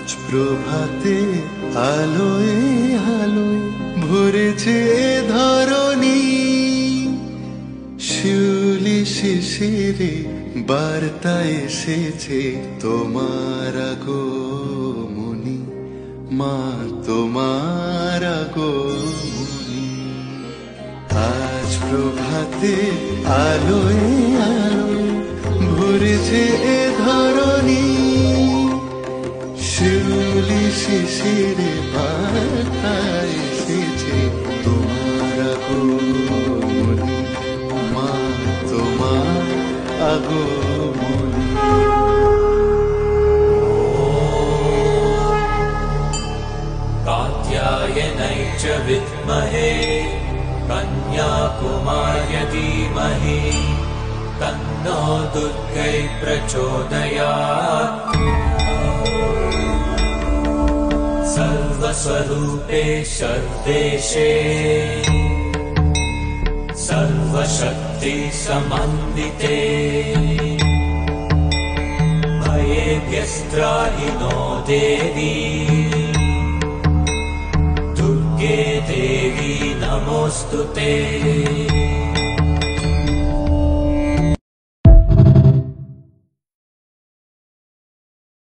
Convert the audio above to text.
আজ প্রভাতে আলোয় আলোয় ভরেছে ধরণী, শিউলি শিশিরে বার্তা এসেছে তোমার আগমনী, মা তোমার আগমনী। আজ প্রভাতে আলোয় আলোয় ভরেছে ধরণী, শিউলি শিশিরে বার্তা এসেছে তোমার আগমনী, মা তোমার আগমনী। कात्यायनै च विद्महे कन्याकुमार्यै धीमहि तन्नो दुर्गै प्रचोदयात्। सर्वस्वरूपे सर्वेशे सर्वशक्ति समन्विते, भयेभ्यस्त्राहि नो देवी, दुर्गे देवी नमोऽस्तुते।